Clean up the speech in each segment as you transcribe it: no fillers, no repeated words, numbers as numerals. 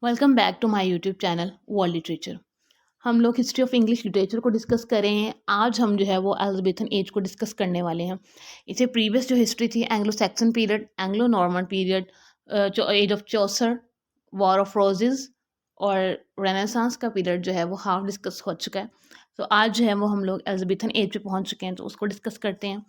Welcome back to my YouTube channel world literature. हम लोग history of English literature को discuss कर रहे हैं। आज हम जो है वो एलिजाबेथन एज को डिस्कस करने वाले हैं। इसे प्रीवियस जो हिस्ट्री थी Anglo Saxon period, Anglo Norman period, age of Chaucer, war of roses और रेनेसांस का पीरियड जो है वो हाफ डिस्कस हो चुका है। तो आज जो है वो हम लोग एलिजाबेथन एज पे पहुंच चुके हैं, तो उसको डिस्कस करते हैं।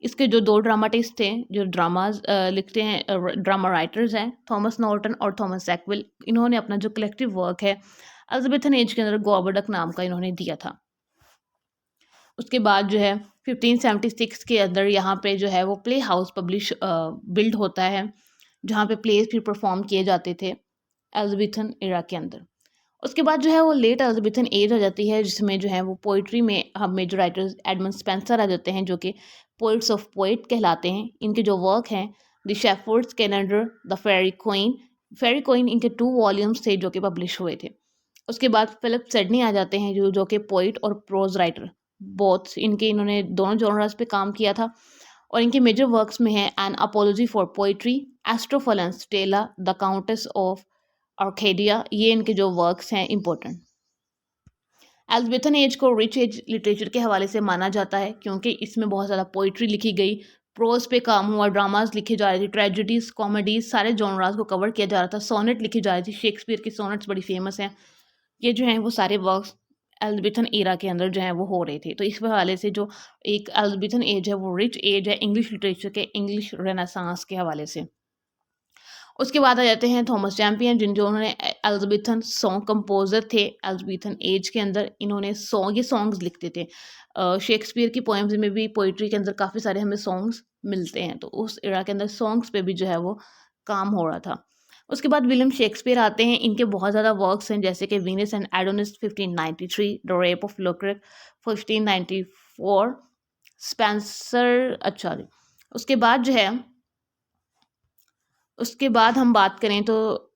इसके जो दो ड्रामाटिस्ट थे जो ड्रामाज लिखते हैं, ड्रामा राइटर्स हैं, थॉमस नॉर्टन और थॉमस सैकविल। इन्होंने अपना जो कलेक्टिव वर्क है एलिजाबेथन एज के अंदर गोबर्डक नाम का इन्होंने दिया था। उसके बाद जो है 1576 के अंदर यहाँ पे जो है वो प्ले हाउस पब्लिश बिल्ड होता है, जहाँ पे प्लेस फिर परफॉर्म किए जाते थे एलिजाबेथन एरा के अंदर। उसके बाद जो है वो लेट एलिजाबेथन एज आ जाती है, जिसमें जो है वो पोइट्री में हम मेजर राइटर्स एडमंड स्पेंसर आ जाते हैं, जो कि पोइट्स ऑफ पोइट कहलाते हैं। इनके जो वर्क हैं the shepherd's calendar, the fairy queen इनके 2 वॉल्यूम्स थे जो कि पब्लिश हुए थे। उसके बाद फिलिप सिडनी आ जाते हैं, जो कि पोइट और प्रोज राइटर बोथ, इन्होंने दोनों जॉनर्स पे काम किया था। और इनके मेजर वर्क्स में है an apology for poetry, Astrophel and, Stella, the Countess of Arcadia. ये इनके जो वर्क्स हैं इंपॉर्टेंट। एलिजाबेथन एज को रिच एज लिटरेचर के हवाले से माना जाता है, क्योंकि इसमें बहुत ज़्यादा पोइट्री लिखी गई, प्रोज पे काम हुआ, ड्रामाज लिखे जा रहे थे, ट्रेजिडीज, कॉमेडीज, सारे जॉनराज को कवर किया जा रहा था, सोनेट लिखी जा रही थी। शेक्सपियर की सोनेट्स बड़ी फेमस हैं। ये जो हैं वो सारे वर्क्स एलिजाबेथन एरा के अंदर जो है वो हो रहे थे। तो इस हवाले से जो एक एलिजाबेथन एज है वो रिच एज है इंग्लिश लिटरेचर के, इंग्लिश रेनेसांस के हवाले से। उसके बाद आ जाते हैं थॉमस चैंपियन, जो उन्होंने एलिजाबेथन सॉन्ग कंपोजर थे एलिजाबेथन एज के अंदर। इन्होंने ये सॉन्ग्स लिखते थे। शेक्सपियर की पोएम्स में भी पोइट्री के अंदर काफ़ी सारे हमें सॉन्ग्स मिलते हैं, तो उस एरा के अंदर सॉन्ग्स पे भी जो है वो काम हो रहा था। उसके बाद विलियम शेक्सपियर आते हैं। इनके बहुत ज़्यादा वर्क्स हैं, जैसे कि Venus and Adonis 1593, the rape of Lucrece 1594, Spenser. अच्छा जी, उसके बाद जो है उसके बाद हम बात करें तो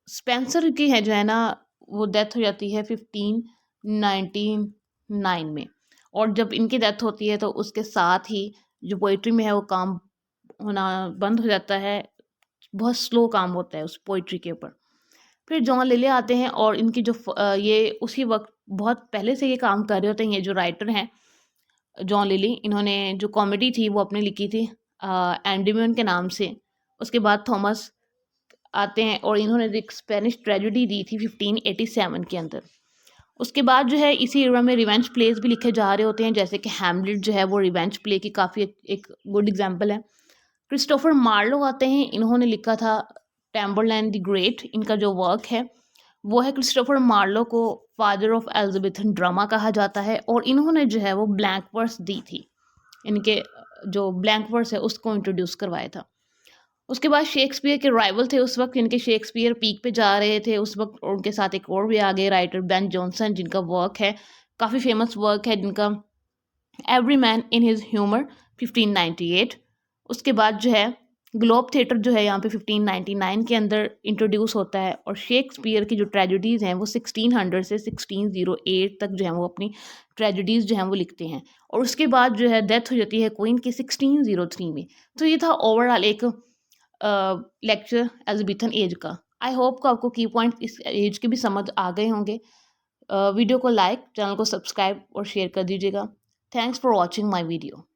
स्पेंसर की है जो है ना, वो डेथ हो जाती है 1599 में। और जब इनकी डेथ होती है तो उसके साथ ही जो पोइट्री में है वो काम होना बंद हो जाता है। बहुत स्लो काम होता है उस पोइट्री के ऊपर। फिर जॉन लिले आते हैं और इनकी जो ये उसी वक्त बहुत पहले से ये काम कर रहे होते हैं। ये जो राइटर हैं जॉन लिली, इन्होंने जो कॉमेडी थी वो अपने लिखी थी एंडीम्यून के नाम से। उसके बाद थॉमस आते हैं और इन्होंने एक स्पेनिश ट्रेजेडी दी थी 1587 के अंदर। उसके बाद जो है इसी एरा में रिवेंज प्लेस भी लिखे जा रहे होते हैं, जैसे कि हैमलेट जो है वो रिवेंज प्ले की काफ़ी एक गुड एग्जांपल है। क्रिस्टोफर मार्लो आते हैं। इन्होंने लिखा था टैम्बरलैंड द ग्रेट। इनका जो वर्क है वो है, क्रिस्टोफर मार्लो को फादर ऑफ एलिजाबेथन ड्रामा कहा जाता है, और इन्होंने जो है वो ब्लैंक वर्स दी थी। इनके जो ब्लैंक वर्स है उसको इंट्रोड्यूस करवाया था। उसके बाद शेक्सपियर के राइवल थे उस वक्त, इनके शेक्सपियर पीक पे जा रहे थे उस वक्त, और उनके साथ एक और भी आ गए राइटर बेन जॉनसन, जिनका वर्क है काफ़ी फेमस वर्क है, जिनका every man in his humour 1598। उसके बाद जो है ग्लोब थिएटर जो है यहाँ पे 1599 के अंदर इंट्रोड्यूस होता है, और शेक्सपियर की जो ट्रेजिडीज़ हैं वो 1600 से 1608 तक जो है वो अपनी ट्रेजिडीज़ जो हैं वो लिखते हैं। और उसके बाद जो है डेथ हो जाती है क्वीन की 1603 में। तो ये था ओवरऑल एक लेक्चर एलिजाबेथन एज का। आई होप को आपको की पॉइंट इस एज के भी समझ आ गए होंगे। वीडियो को लाइक, चैनल को सब्सक्राइब और शेयर कर दीजिएगा। Thanks for watching my video.